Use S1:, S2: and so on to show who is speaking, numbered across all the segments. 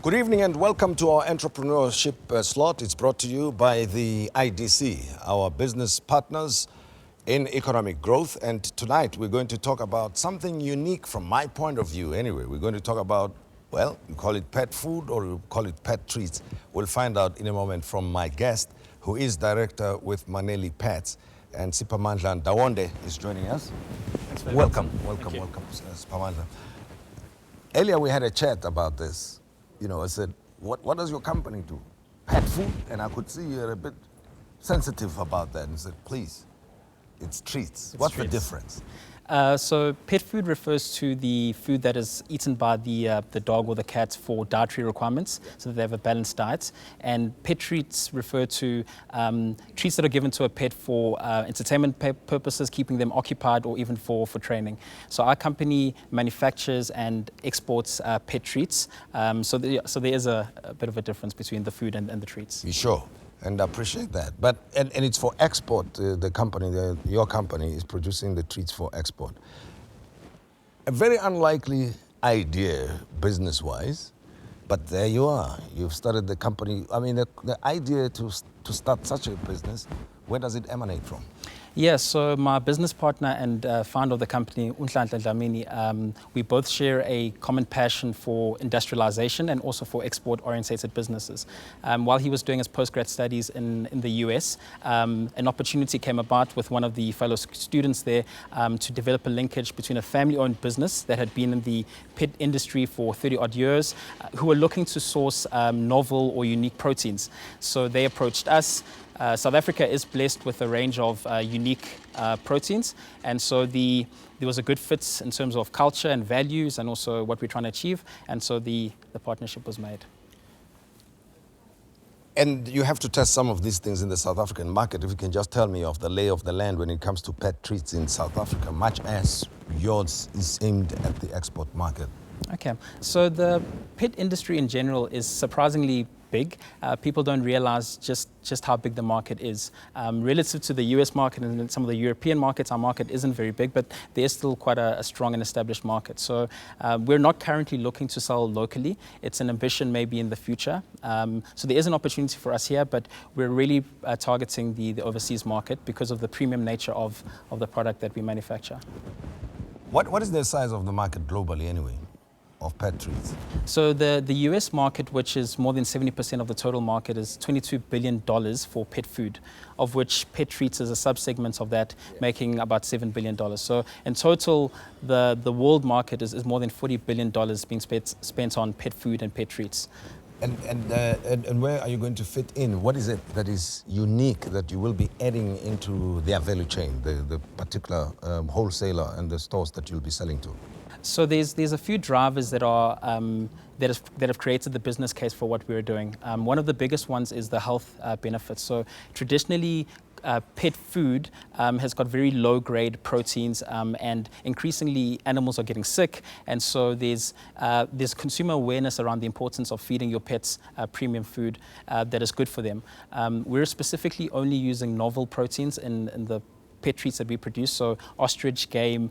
S1: Good evening and welcome to our entrepreneurship slot. It's brought to you by the IDC, our business partners in economic growth. And tonight we're going to talk about something unique from my point of view anyway. We're going to talk about, well, you call it pet food or you call it pet treats. We'll find out in a moment from my guest, who is director with Maneli Pets. And Siphamandla Ndawonde is joining us. Welcome, Siphamandla. Earlier we had a chat about this. You know, I said, what does your company do? Pet food? And I could see you're a bit sensitive about that. And said, please, it's treats. What's the difference?
S2: So pet food refers to the food that is eaten by the dog or the cat for dietary requirements, so that they have a balanced diet. And pet treats refer to treats that are given to a pet for entertainment purposes, keeping them occupied, or even for training. So our company manufactures and exports pet treats. So there is a bit of a difference between the food and the treats.
S1: You sure? And I appreciate that. But and it's for export. The company, your company, is producing the treats for export. A very unlikely idea, business-wise, but there you are. You've started the company. I mean, the idea to start such a business, where does it emanate from?
S2: Yeah, so my business partner and founder of the company, Ndawonde, we both share a common passion for industrialization and also for export-orientated businesses. While he was doing his postgrad studies in the US, an opportunity came about with one of the fellow students there to develop a linkage between a family-owned business that had been in the pet industry for 30-odd years, who were looking to source novel or unique proteins. So they approached us. South Africa is blessed with a range of unique proteins, and so there was a good fit in terms of culture and values and also what we're trying to achieve, and so the partnership was made.
S1: And you have to test some of these things in the South African market. If you can just tell me of the lay of the land when it comes to pet treats in South Africa, much as yours is aimed at the export market.
S2: Okay, so the pet industry in general is surprisingly big. People don't realize just how big the market is. Relative to the US market and some of the European markets, our market isn't very big, but there is still quite a strong and established market. So we're not currently looking to sell locally. It's an ambition maybe in the future. So there is an opportunity for us here, but we're really targeting the overseas market because of the premium nature of the product that we manufacture.
S1: What is the size of the market globally anyway? Of pet treats?
S2: So the US market, which is more than 70% of the total market, is $22 billion for pet food, of which pet treats is a subsegment of that, making about $7 billion. So in total, the world market is more than $40 billion being spent on pet food and pet treats.
S1: And where are you going to fit in? What is it that is unique that you will be adding into their value chain, the particular wholesaler and the stores that you'll be selling to?
S2: So there's a few drivers that are that have created the business case for what we're doing. One of the biggest ones is the health benefits. So traditionally, pet food has got very low-grade proteins, and increasingly animals are getting sick. And so there's consumer awareness around the importance of feeding your pets premium food that is good for them. We're specifically only using novel proteins in the pet treats that we produce, so ostrich, game,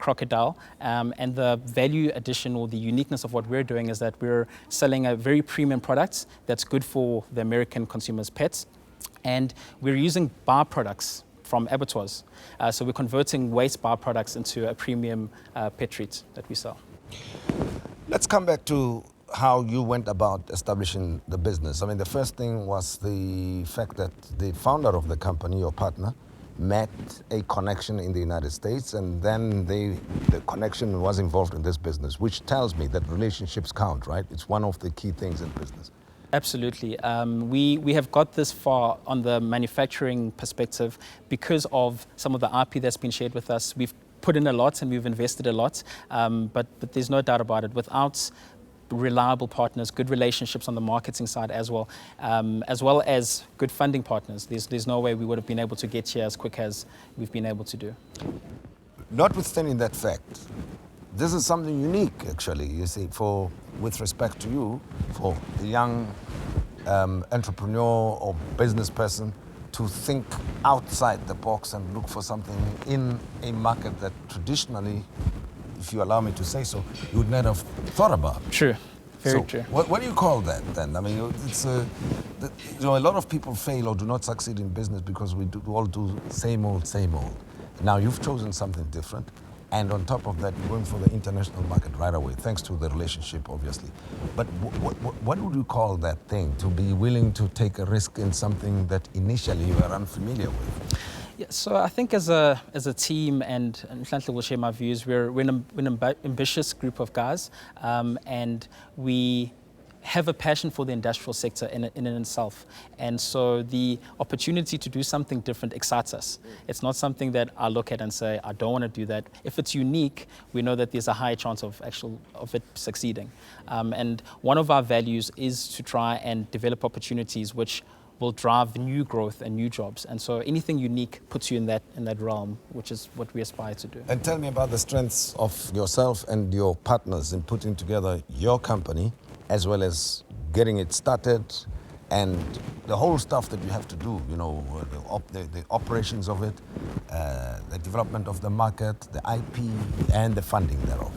S2: crocodile, and the value addition or the uniqueness of what we're doing is that we're selling a very premium product that's good for the American consumers' pets, and we're using byproducts from abattoirs. So we're converting waste byproducts into a premium pet treat that we sell.
S1: Let's come back to how you went about establishing the business. I mean, the first thing was the fact that the founder of the company, your partner, met a connection in the United States, and then the connection was involved in this business, which tells me that relationships count, right? It's one of the key things in business.
S2: Absolutely. We have got this far on the manufacturing perspective because of some of the IP that's been shared with us. We've put in a lot and we've invested a lot, but there's no doubt about it. Without reliable partners, good relationships on the marketing side as well as good funding partners, there's no way we would have been able to get here as quick as we've been able to do.
S1: Notwithstanding that fact, this is something unique, actually, you see, with respect to you, for a young entrepreneur or business person to think outside the box and look for something in a market that traditionally, if you allow me to say so, you would never have thought about.
S2: True. Very
S1: So
S2: true.
S1: what do you call that then? I mean, it's a lot of people fail or do not succeed in business because we all do same old, same old. Now you've chosen something different, and on top of that, you're going for the international market right away, thanks to the relationship, obviously. But what would you call that thing, to be willing to take a risk in something that initially you are unfamiliar with?
S2: Yeah, so I think as a team, and Nhlanhla will share my views, we're an ambitious group of guys, and we have a passion for the industrial sector in and itself. And so the opportunity to do something different excites us. It's not something that I look at and say, I don't want to do that. If it's unique, we know that there's a high chance of it succeeding. And one of our values is to try and develop opportunities which will drive new growth and new jobs. And so anything unique puts you in that realm, which is what we aspire to do.
S1: And tell me about the strengths of yourself and your partners in putting together your company, as well as getting it started and the whole stuff that you have to do, you know, the operations of it, the development of the market, the IP, and the funding thereof.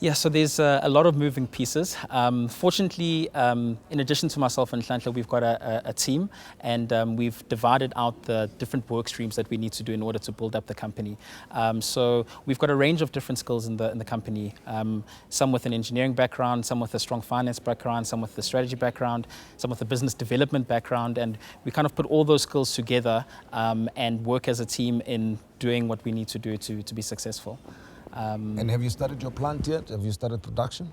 S2: Yeah, so there's a lot of moving pieces. Fortunately, in addition to myself and Nhlanhla, we've got a team, and we've divided out the different work streams that we need to do in order to build up the company. So we've got a range of different skills in the company, some with an engineering background, some with a strong finance background, some with a strategy background, some with a business development background, and we kind of put all those skills together and work as a team in doing what we need to do to be successful.
S1: And have you started your plant yet? Have you started production?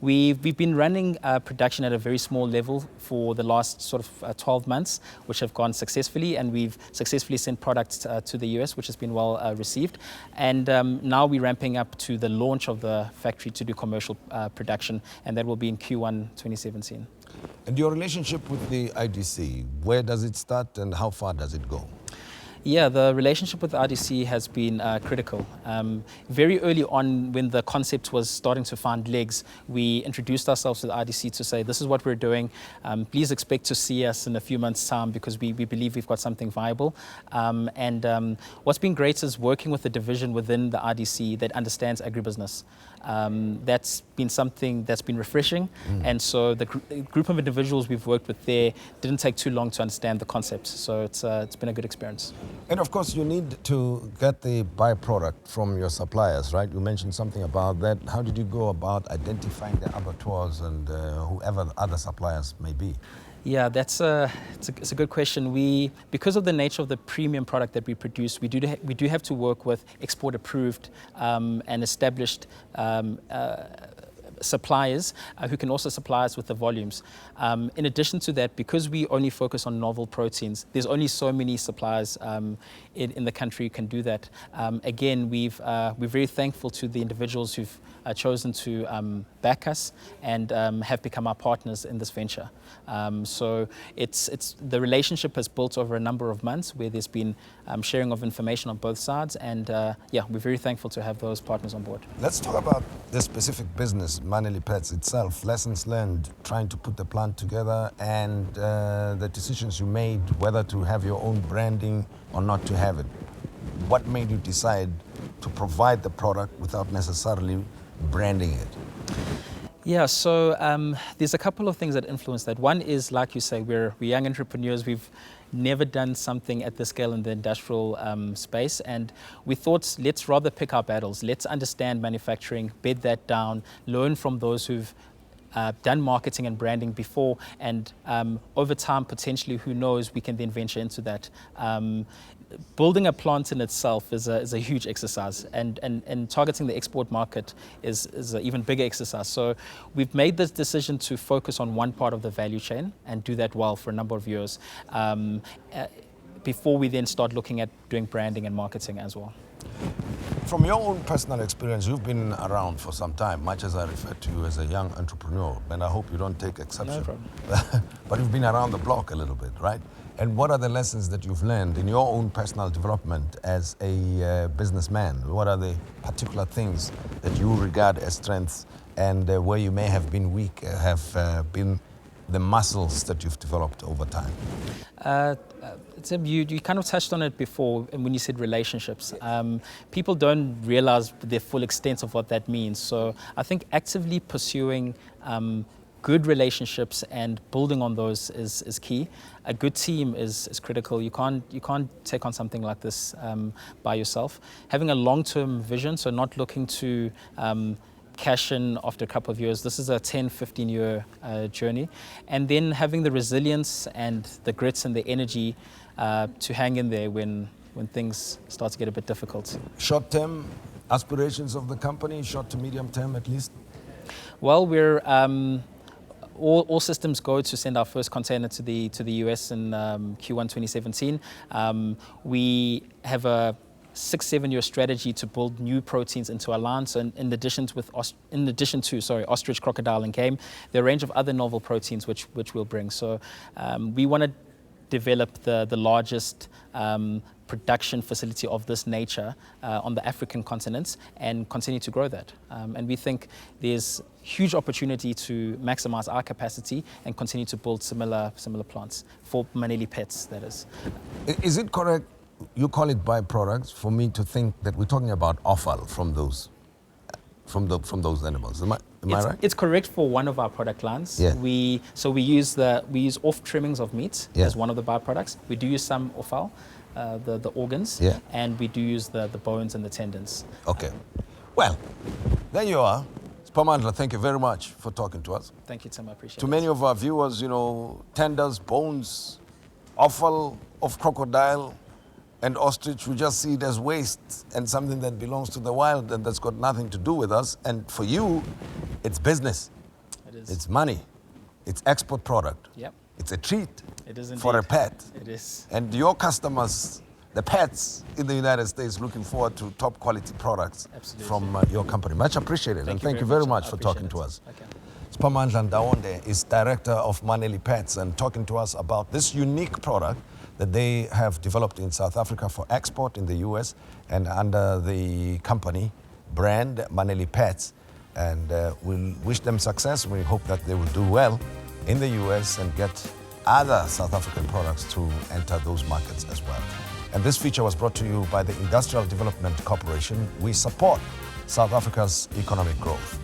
S2: We've been running production at a very small level for the last sort of 12 months, which have gone successfully, and we've successfully sent products to the US, which has been well received. And now we're ramping up to the launch of the factory to do commercial production, and that will be in Q1 2017.
S1: And your relationship with the IDC, where does it start and how far does it go?
S2: Yeah, the relationship with RDC has been critical. Very early on, when the concept was starting to find legs, we introduced ourselves to the RDC to say, this is what we're doing. Please expect to see us in a few months' time, because we believe we've got something viable. And what's been great is working with the division within the RDC that understands agribusiness. That's been something that's been refreshing. And so the group of individuals we've worked with there didn't take too long to understand the concept. So it's been a good experience.
S1: And of course, you need to get the byproduct from your suppliers, right? You mentioned something about that. How did you go about identifying the abattoirs and whoever the other suppliers may be?
S2: Yeah, it's a good question. Because of the nature of the premium product that we produce, we do have to work with export approved and established suppliers who can also supply us with the volumes. In addition to that, because we only focus on novel proteins, there's only so many suppliers in the country who can do that. Again, we're very thankful to the individuals who've chosen to back us and have become our partners in this venture. So the relationship has built over a number of months, where there's been sharing of information on both sides, and yeah, we're very thankful to have those partners on board.
S1: Let's talk about the specific business, Maneli Pets itself, lessons learned, trying to put the plant together, and the decisions you made, whether to have your own branding or not to have it. What made you decide to provide the product without necessarily branding it?
S2: Yeah, so there's a couple of things that influence that. One is, like you say, we're young entrepreneurs. We've never done something at this scale in the industrial space, and we thought, let's rather pick our battles. Let's understand manufacturing, bed that down, learn from those who've done marketing and branding before, and over time, potentially, who knows, we can then venture into that. Building a plant in itself is a huge exercise, and targeting the export market is an even bigger exercise. So we've made this decision to focus on one part of the value chain and do that well for a number of years before we then start looking at doing branding and marketing as well.
S1: From your own personal experience, you've been around for some time, much as I refer to you as a young entrepreneur, and I hope you don't take exception.
S2: No problem.
S1: But you've been around the block a little bit, right? And what are the lessons that you've learned in your own personal development as a businessman? What are the particular things that you regard as strengths, and where you may have been weak have been the muscles that you've developed over time?
S2: You kind of touched on it before when you said relationships. People don't realize the full extent of what that means. So I think actively pursuing good relationships and building on those is key. A good team is critical. You can't take on something like this by yourself. Having a long-term vision, so not looking to cash in after a couple of years. This is a 10, 15-year journey. And then having the resilience and the grits and the energy to hang in there when things start to get a bit difficult.
S1: Short-term aspirations of the company, short to medium term at least?
S2: Well, we're all systems go to send our first container to the US in Q1 2017. We have a 6-7 year strategy to build new proteins into our line. So in addition to ostrich, crocodile, and game, there are a range of other novel proteins which we'll bring. So we want to develop the largest production facility of this nature on the African continent and continue to grow that. And we think there's huge opportunity to maximize our capacity and continue to build similar plants for Maneli pets, that is.
S1: Is it correct, you call it byproducts, for me to think that we're talking about offal from those animals? Am I right?
S2: It's correct for one of our product lines.
S1: Yeah.
S2: We use off trimmings of meat
S1: Yeah.
S2: as one of the byproducts. We do use some offal, the organs,
S1: Yeah.
S2: and we do use the bones and the tendons.
S1: Okay. Well, there you are. Siphamandla, thank you very much for talking to us.
S2: Thank you, Tim. I appreciate it.
S1: To many of our viewers, tenders, bones, offal of crocodile and ostrich, we just see it as waste and something that belongs to the wild and that's got nothing to do with us. And for you, it's business.
S2: It is.
S1: It's money. It's export product.
S2: Yep.
S1: It's a treat.
S2: It is indeed.
S1: For a pet.
S2: It is.
S1: And your customers, the pets in the United States, looking forward to top quality products
S2: Absolutely.
S1: from your company. Much appreciated.
S2: Thank
S1: Thank
S2: you
S1: you
S2: very
S1: very
S2: much.
S1: much
S2: I
S1: for
S2: appreciate
S1: talking to
S2: it.
S1: us.
S2: Okay.
S1: Siphamandla Ndawonde is director of Maneli Pets and talking to us about this unique product that they have developed in South Africa for export in the US and under the company brand Maneli Pets. And we'll wish them success. We hope that they will do well in the US and get other South African products to enter those markets as well. And this feature was brought to you by the Industrial Development Corporation. We support South Africa's economic growth.